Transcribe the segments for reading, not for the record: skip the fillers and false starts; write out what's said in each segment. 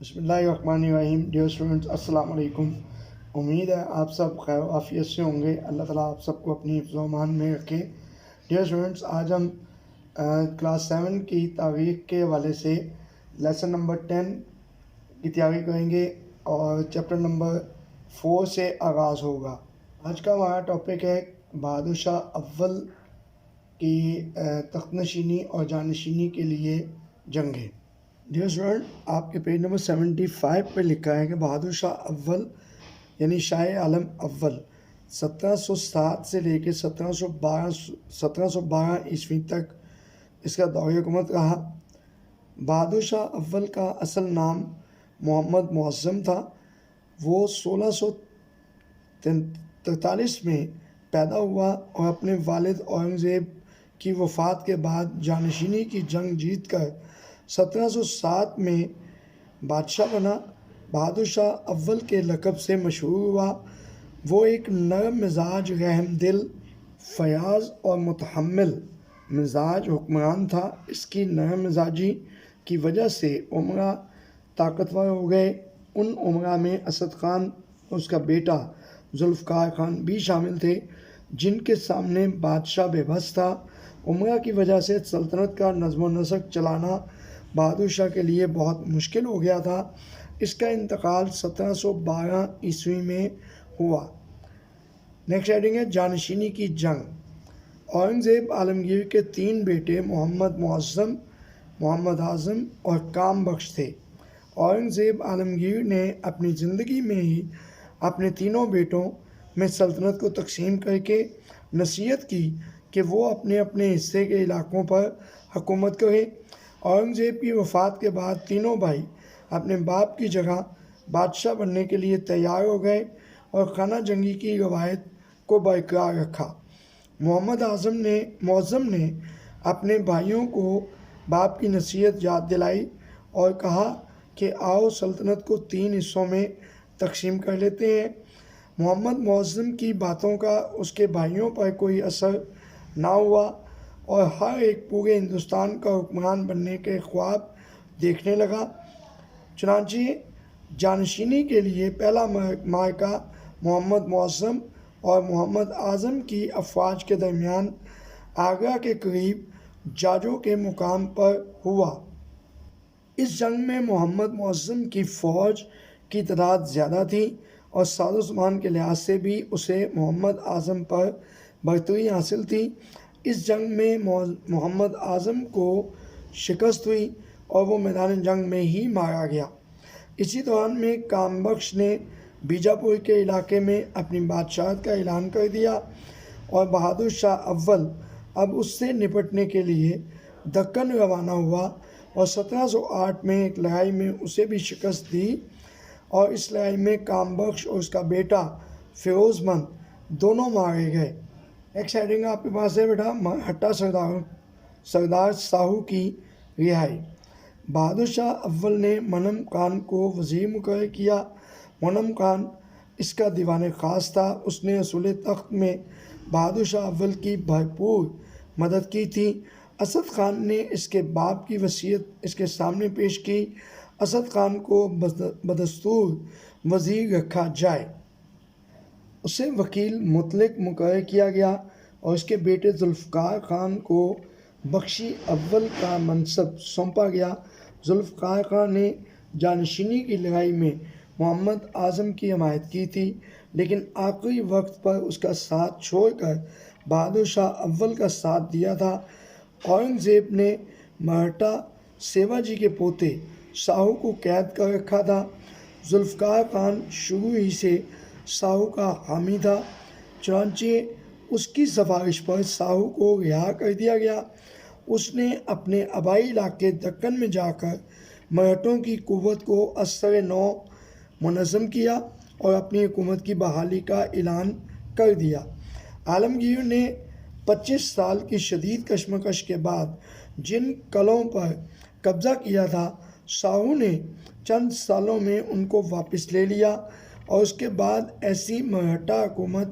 بسم اللہ الرحمن الرحیم. ڈیئر اسٹوڈنٹس، السلام علیکم. امید ہے آپ سب خیر و عافیت سے ہوں گے. اللہ تعالیٰ آپ سب کو اپنی حفظ و امان میں رکھے. ڈیئر اسٹوڈنٹس، آج ہم کلاس 7 کی تاریخ کے حوالے سے لیسن نمبر 10 کی تیاری کریں گے اور چیپٹر نمبر 4 سے آغاز ہوگا. آج کا ہمارا ٹاپک ہے بہادر شاہ اول کی تخت نشینی اور جانشینی کے لیے جنگیں. ڈیئر اسٹوڈنٹ، آپ کے پیج نمبر 75 پہ لکھا ہے کہ بہادر شاہ اول یعنی شاہ عالم اول 1707 سے لے کے 1712 عیسوی تک اس کا دور حکومت رہا. بہادر شاہ اول کا اصل نام محمد معظم تھا. وہ 1643 میں پیدا ہوا اور اپنے والد اورنگزیب کی وفات کے بعد جانشینی کی جنگ جیت کر 1707 میں بادشاہ بنا. بہادر شاہ اول کے لقب سے مشہور ہوا. وہ ایک نرم مزاج، رحم دل، فیاض اور متحمل مزاج حکمران تھا. اس کی نرم مزاجی کی وجہ سے امراء طاقتور ہو گئے. ان امراء میں اسد خان اور اس کا بیٹا ذوالفقار خان بھی شامل تھے، جن کے سامنے بادشاہ بے بس تھا. امراء کی وجہ سے سلطنت کا نظم و نسق چلانا بہادر شاہ کے لیے بہت مشکل ہو گیا تھا. اس کا انتقال 1712 عیسوی میں ہوا. نیکسٹ ہیڈنگ ہے جانشینی کی جنگ. اورنگزیب عالمگیر کے 3 بیٹے محمد معظم، محمد اعظم اور کام بخش تھے. اورنگزیب عالمگیر نے اپنی زندگی میں ہی اپنے تینوں بیٹوں میں سلطنت کو تقسیم کر کے نصیحت کی کہ وہ اپنے اپنے حصے کے علاقوں پر حکومت کریں. اورنگزیب کی وفات کے بعد تینوں بھائی اپنے باپ کی جگہ بادشاہ بننے کے لیے تیار ہو گئے اور خانہ جنگی کی روایت کو برقرار رکھا. محمد معظم نے اپنے بھائیوں کو باپ کی نصیحت یاد دلائی اور کہا کہ آؤ سلطنت کو 3 حصوں میں تقسیم کر لیتے ہیں. محمد معظم کی باتوں کا اس کے بھائیوں پر کوئی اثر نہ ہوا اور ہر ایک پورے ہندوستان کا حکمران بننے کے خواب دیکھنے لگا. چنانچہ جانشینی کے لیے پہلا معرکہ محمد معظم اور محمد اعظم کی افواج کے درمیان آگرہ کے قریب جاجو کے مقام پر ہوا. اس جنگ میں محمد معظم کی فوج کی تعداد زیادہ تھی اور ساز و سامان کے لحاظ سے بھی اسے محمد اعظم پر برتری حاصل تھی. اس جنگ میں محمد اعظم کو شکست ہوئی اور وہ میدان جنگ میں ہی مارا گیا. اسی دوران میں کام بخش نے بیجاپور کے علاقے میں اپنی بادشاہت کا اعلان کر دیا اور بہادر شاہ اول اب اس سے نپٹنے کے لیے دکن روانہ ہوا اور 1708 میں ایک لڑائی میں اسے بھی شکست دی اور اس لڑائی میں کام بخش اور اس کا بیٹا فیروز مند دونوں مارے گئے. ایک ہیڈنگ آپ کے پاس ہے بیٹا ہٹا سردار ساہو کی رہائی. بہادر شاہ اول نے منم خان کو وزیر مقرر کیا. منم خان اس کا دیوان خاص تھا. اس نے اصول تخت میں بہادر شاہ اول کی بھرپور مدد کی تھی. اسد خان نے اس کے باپ کی وصیت اس کے سامنے پیش کی. اسد خان کو بدستور وزیر رکھا جائے. اسے وکیل مطلق مقرر کیا گیا اور اس کے بیٹے ذوالفقار خان کو بخشی اول کا منصب سونپا گیا. ذوالفقار خان نے جانشینی کی لڑائی میں محمد اعظم کی حمایت کی تھی، لیکن آخری وقت پر اس کا ساتھ چھوڑ کر بہادر شاہ اول کا ساتھ دیا تھا. اورنگزیب نے مراٹھا سیواجی کے پوتے ساہو کو قید کر رکھا تھا. ذوالفقار خان شروع ہی سے ساہو کا حامی تھا، چنانچہ اس کی سفارش پر ساہو کو رہا کر دیا گیا. اس نے اپنے آبائی علاقے دکن میں جا کر مراٹھوں کی قوت کو ازسر نو منظم کیا اور اپنی حکومت کی بحالی کا اعلان کر دیا. عالمگیر نے 25 سال کی شدید کشمکش کے بعد جن قلعوں پر قبضہ کیا تھا، ساہو نے چند سالوں میں ان کو واپس لے لیا اور اس کے بعد ایسی مراٹھا حکومت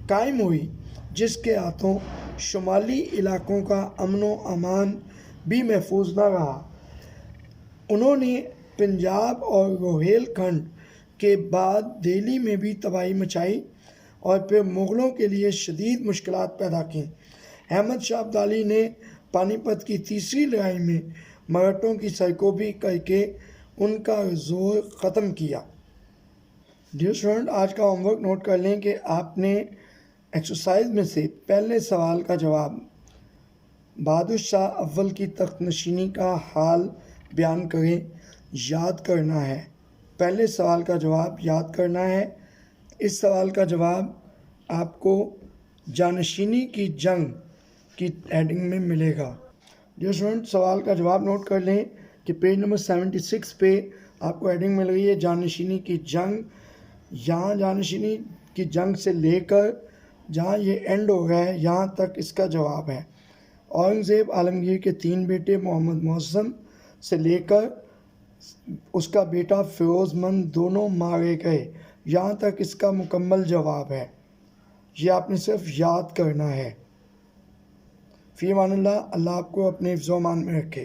قائم ہوئی جس کے ہاتھوں شمالی علاقوں کا امن و امان بھی محفوظ نہ رہا. انہوں نے پنجاب اور روہیل کھنڈ کے بعد دہلی میں بھی تباہی مچائی اور پھر مغلوں کے لیے شدید مشکلات پیدا کیں۔ احمد شاہ ابدالی نے پانی پت کی تیسری لڑائی میں مراٹھوں کی سرکوبی کر کے ان کا زور ختم کیا۔ ڈیئر اسٹوڈنٹ، آج کا ہوم ورک نوٹ کر لیں کہ آپ نے ایکسرسائز میں سے پہلے سوال کا جواب بہادر شاہ اول کی تخت نشینی کا حال بیان کریں یاد کرنا ہے۔ پہلے سوال کا جواب یاد کرنا ہے۔ اس سوال کا جواب آپ کو جانشینی کی جنگ کی ہیڈنگ میں ملے گا۔ ڈیئر اسٹوڈنٹ، سوال کا جواب نوٹ کر لیں کہ پیج نمبر 76 پہ آپ کو ہیڈنگ مل رہی ہے جانشینی کی جنگ۔ یہاں جانشینی کی جنگ سے لے کر جہاں یہ اینڈ ہو رہا ہے یہاں تک اس کا جواب ہے۔ اورنگزیب عالمگیر کے 3 بیٹے محمد محسن سے لے کر اس کا بیٹا فیروز مند دونوں مارے گئے، یہاں تک اس کا مکمل جواب ہے۔ یہ آپ نے صرف یاد کرنا ہے۔ فی امان اللہ، اللہ آپ کو اپنے حفظ و امان میں رکھے۔